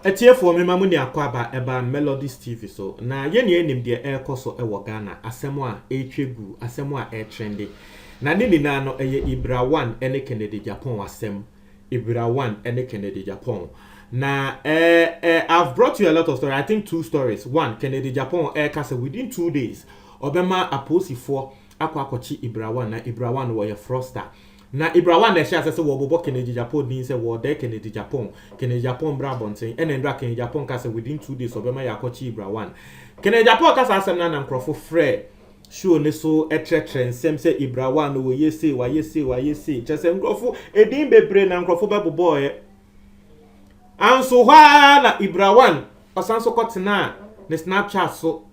Etiefo me mamu ni akwaba eba Melodies TV so na ye ne enim de ekoso ewo Ghana asemo a etwegu asemo a trendy na ne nina no eye Ibra 1 ene Kennedy Japan asem Ibra 1 ene Kennedy Japan na I've brought you a lot of stories. I think 2 stories. One, Kennedy Japan kasa within 2 days obema aposifo akwakochi Ibra 1 na Ibra 1 wo ye froster na Ibra 1 na share say wo bobo Kennedy Japan din say wo de Kennedy Japan bra bonten ene ndra Kennedy Japan kasa within 2 days obema yakochi Ibra 1 Kennedy Japan kasa asem na nkrofo frɛ show ne so etretre nsem say Ibra 1 wo yese wa yese chese nkrofo edin bebre na nkrofo bebobo ye anso hwa na Ibra 1 osanso kotena ne Snapchat so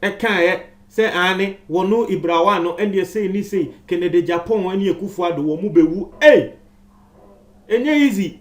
ekan ye say ane wonu Ibra 1 no ende say ni say Kennedy Japan ani Akufo-Addo wo mu bewu enye easy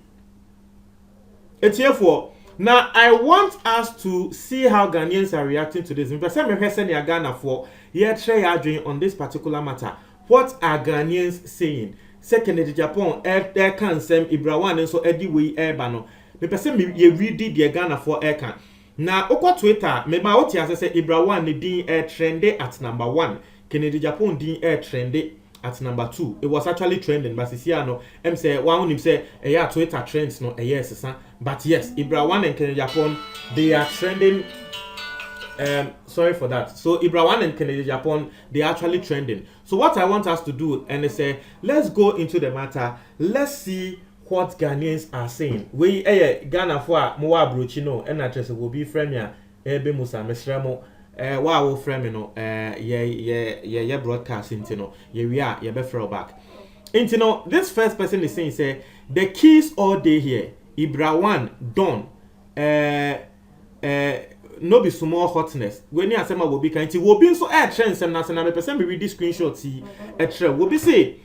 etiefo. Now I want us to see how Ghanaians are reacting to this. Because me hwese ne Ghana for here try adwin on this particular matter. What are Ghanaians saying? Say Kennedy Japan can sem Ibra 1 so edi we eba no. Me pese me ye read the Ghana for can. Na okwa Twitter me ma oti ase say Ibra 1 ne din trended at number 1. Kennedy Japan din trended at number 2. It was actually trending, but this year no say one him say Twitter trends no yes, but yes, Ibra 1 and Kennedy Japan they are trending. Sorry for that. So Ibra 1 and Kennedy Japan they are actually trending. So what I want us to do and say let's go into the matter. Let's see what Ghanaians are saying. We Ghana for mo abrochi no and address will be friend ya ebe musa mesremo wa wo frame no ye broadcast into no ye we are ye be throw back into no. This first person is saying say the keys all day here Ibra 1 done no be small hotness when you asema will be kind will be so trend some na me person be read this screenshot see trend will be say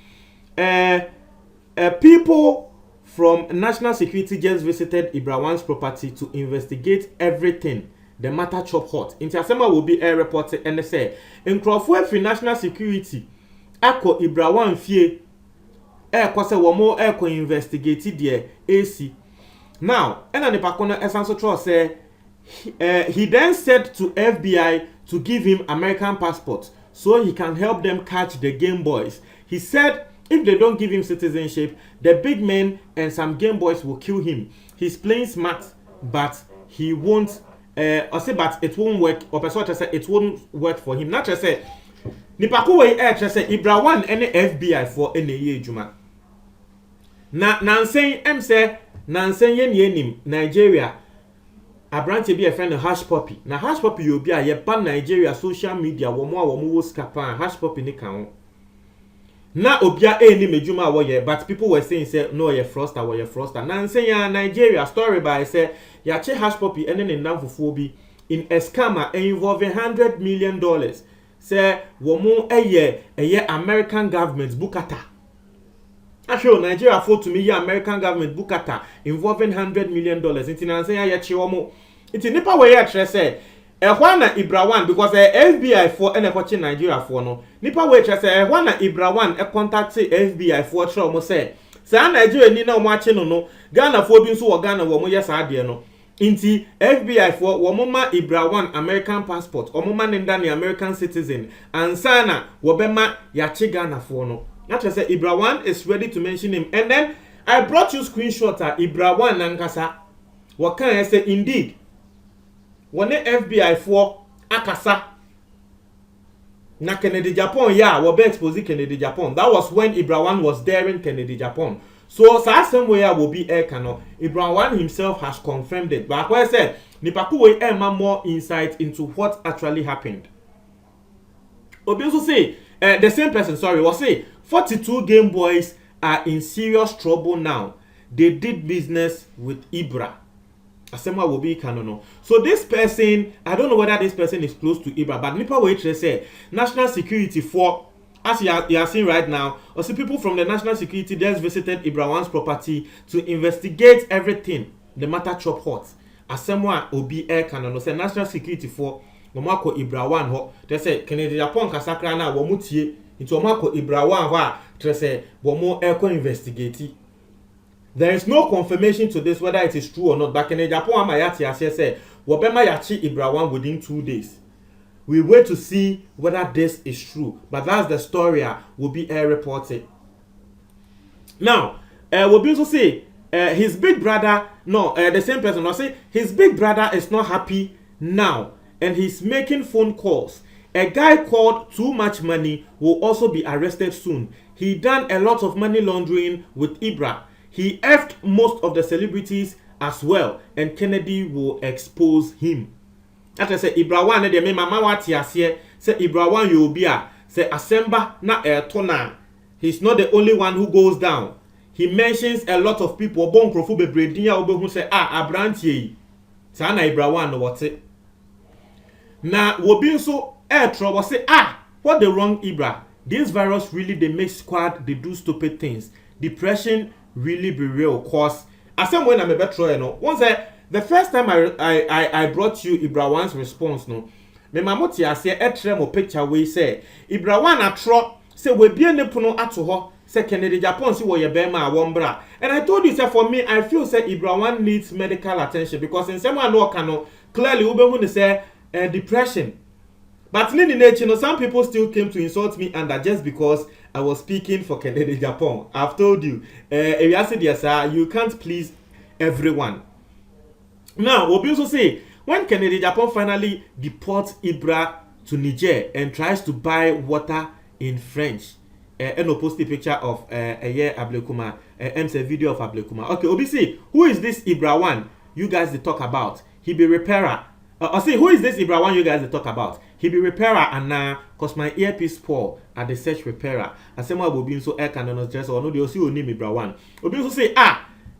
people from National Security just visited Ibra 1's property to investigate everything. The matter chop hot. Inti asema will be a report and say nkrofo from National Security akọ Ibra 1 fie kwase wo mo investigate the AC. Now, ena ne pakono esanso tro say he then said to FBI to give him American passport so he can help them catch the Game Boys. He said if they don't give him citizenship, the big men and some Game Boys will kill him. He's playing smart, but he won't. But it won't work. Or person say it won't work for him. Not just say. Nipako way just say Ibra 1 any FBI for any year juma. Na saying say yen Nigeria. A branch be a friend of Hash Puppy. Na Hash Puppy you be a pan Nigeria social media. Womo scapa Hash Puppy ni count. Na obia any mejuma woye, but people were saying say no ye froster. Na saying Nigeria story by say ya che Hash Puppy ene ndam fufuo in a scammer involving $100 million. Say womo eye American government bukata. Actually Nigeria for to me American government bukata involving $100 million. Inti na say ya che womo. Inti nipa we ya tre say na Ibra 1 because FBI for ene kwachi Nigeria for no nipa we tre say na Ibra 1 contact FBI for tre omo say Nigeria ni na omo achi no Ghana for bi nso wo Ghana wo mo yes ade no inti FBI for wo mo ma Ibra 1 American passport omo ma nda ne American citizen ansana wo be ma ya chi Ghana for no that say Ibra 1 is ready to mention him. And then I brought you screenshot Ibra 1 nankasa what can I say indeed when FBI for akasa na Kennedy Japan wo be expose Kennedy Japan. That was when Ibra 1 was daring Kennedy Japan. So same way will be cano. Ibra 1 himself has confirmed it. But I said nipaku we more insight into what actually happened. Obi also say the same person was say 42 Game Boys are in serious trouble now. They did business with Ibra. Asema will be canon. So this person, I don't know whether this person is close to Ibra, but Nipa Waitre say National Security for as you are seeing right now, also people from the National Security just visited Ibra 1's property to investigate everything. The matter chop hot. Asema will be canon. Say National Security for Womako Ibra 1 ho. They say Kennedy Japan kasakra na womutie. Into Womako Ibra 1 ho. They say womo echo investigate. There is no confirmation to this whether it is true or not. But Kennedy Japan amayati asye say wobema yachi Ibra 1 within 2 days. We wait to see whether this is true. But that's the story will be reported. Now, we'll be also say his big brother, the same person, will say his big brother is not happy now and he's making phone calls. A guy called Too Much Money will also be arrested soon. He done a lot of money laundering with Ibra. He effed most of the celebrities as well, and Kennedy will expose him. That is say Ibra 1 de me mama wati ase say Ibra 1 you be a say asemba na tona. He's not the only one who goes down. He mentions a lot of people. Bon krofu bebre din ya obehu say abrantie yi. Sa na Ibra 1 no what it. Na wo bi nso trouble say what the wrong Ibra. This virus really they make squad they do stupid things. Depression really be real cause asem when I'm a better no. Once the first time I brought you Ibra 1's response no. Me mamoti ase mo picture we say Ibra 1 atro say we bie ne pono ato ho say Kennedy Japan si wo ye be ma wombra. And I told you say for me I feel say Ibra 1 needs medical attention because in someone no can clearly ubehu say depression. But in nature, some people still came to insult me and that just because I was speaking for Kennedy Japan. I've told you, you can't please everyone. Now, we'll also say, when Kennedy Japan finally deports Ibra to Niger and tries to buy water in French, and we'll post a picture of Ablekuma, a video of Ablekuma. Okay, obviously, who is this Ibra 1 you guys they talk about? He be repairer. See, who is this Ibra 1 you guys they talk about? He be repairer and cause my earpiece spoil at the search repairer. I say will be so air canon dress or no they also name Ibra 1. Obi also say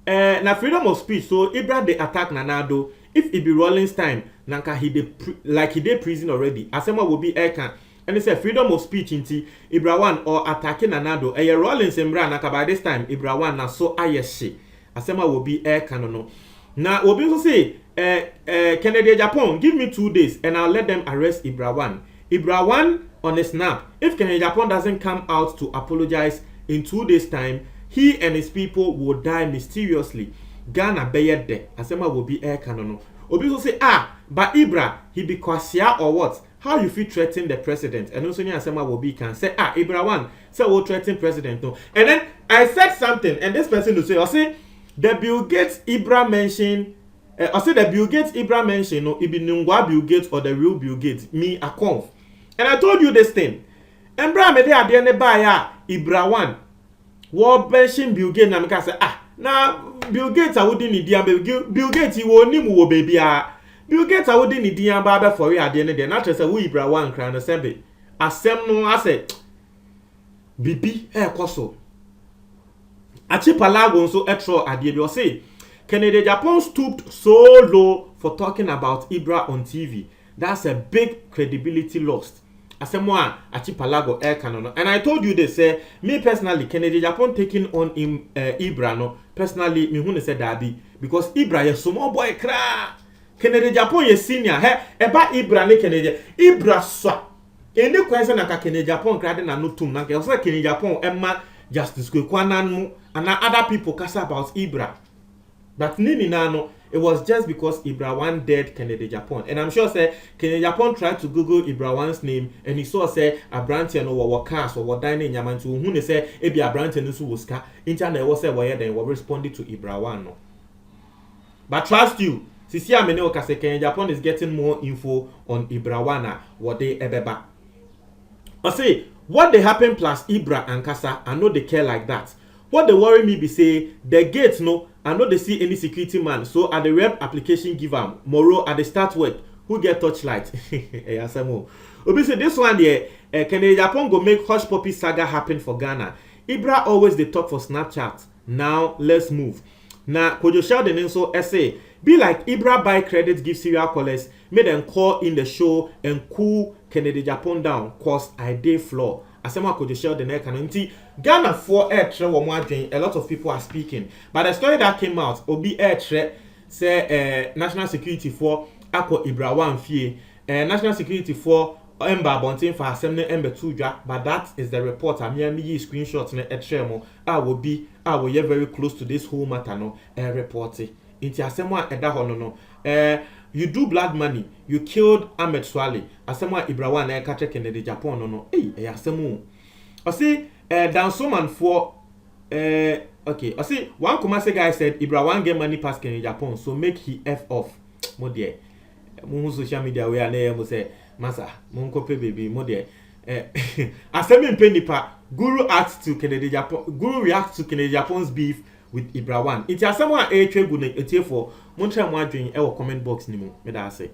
na freedom of speech so Ibra they attack Nanado. If it be Rollins time, nanka he de prison already. Asema will be air can and they say freedom of speech inti Ibra 1 or attacking Nanado. Rollins embra nanka by this time Ibra 1 na so ayeshi. Asema will be air canon. Now Obi also say Kennedy Japan, give me 2 days and I'll let them arrest Ibra 1. Ibra 1 on a snap. If Kennedy Japan doesn't come out to apologize in 2 days' time, he and his people will die mysteriously. Ghana beyed de. Asema will be air canon. Obi will say, but Ibra, he be kwasia or what? How you feel threaten the president? And also Asema will be can say, Ibra 1, say we'll threaten president. No. And then I said something, and this person will say, I say, the Bill Gates Ibra mentioned. I said the Bill Gates Ibra mentioned, no, it be Nungwa Bill Gates or the real Bill Gates, me a conf. And I told you this thing. And Bra me there at the end of Ibra 1. What mention Bill Gates na me say now Bill Gates I wouldn't need Bill Gates he won't need more baby Bill Gates I wouldn't need the baba for you at the end of the day. Not just a we Ibra 1 crown assembly. Asem no I said Bibi koso. Achi palago so etro adie say Kennedy Japan stooped so low for talking about Ibra on TV. That's a big credibility lost. Asemwa achi palago air canon. And I told you this, me personally, Kennedy Japan taking on Ibra no. Personally, me who said daddy because Ibra is small boy cra. Kennedy Japan is senior. Eba Ibra ne Kennedy. Ibra swa. Any question na Kennedy Japan cra na no tum na. Also Kennedy Japan Emma Justice Kwekwanan and other people kasa about Ibra. But Nini Nano, it was just because Ibra 1 dead Kennedy Japan. And I'm sure say Kennedy Japan tried to Google Ibra 1's name and he saw say Abrantian or what cast or what dining Yamantu who they say Ebi Abrantian who was car internet was say why then were responding to Ibra 1 no. But trust you, Sisi Amene Okase Kennedy Japan is getting more info on Ibra 1 what they ebeba. I say what they happen plus Ibra and Kasa, I know they care like that. What they worry me be say the gates no I know they see any security man. So at the rep application give am Moro at the start work who get touchlight. Obi say this one there Kennedy Japan go make hush puppy saga happen for Ghana. Ibra always they talk for Snapchat. Now let's move. Now Kojo Sheldon so essay be like Ibra buy credit give serial callers made them call in the show and cool Kennedy Japan down cause I dey floor. Asema Kojo Sheldon nti Ghana for air tre wo a lot of people are speaking. But the story that came out, Obi air tre say national security for Akko Ibra 1 fie national security for Emba Bontin for Assembly Ember Tuja, but that is the report. I'm here, me screenshots in a tremo. I will be very close to this whole matter, no, reporting. Into Assemwa Edahono, no. You do blood money, you killed Ahmed Swale, Assemwa Ibrawan, Kache Kennedy Japan, no, Asemu. I see, down someone for, okay, I see, one Kumasi guy said Ibrawan get money past Kennedy Japan, so make he F off. Mo dear. Mo social media we are there, mo say, Masa, mon copy baby, mo dear. Assembly penny pa, Guru reacts to Kennedy Japan's beef with Ibrawan. It's a someone a trade good for Montreal Madrid, our comment box, Nimo, me that say.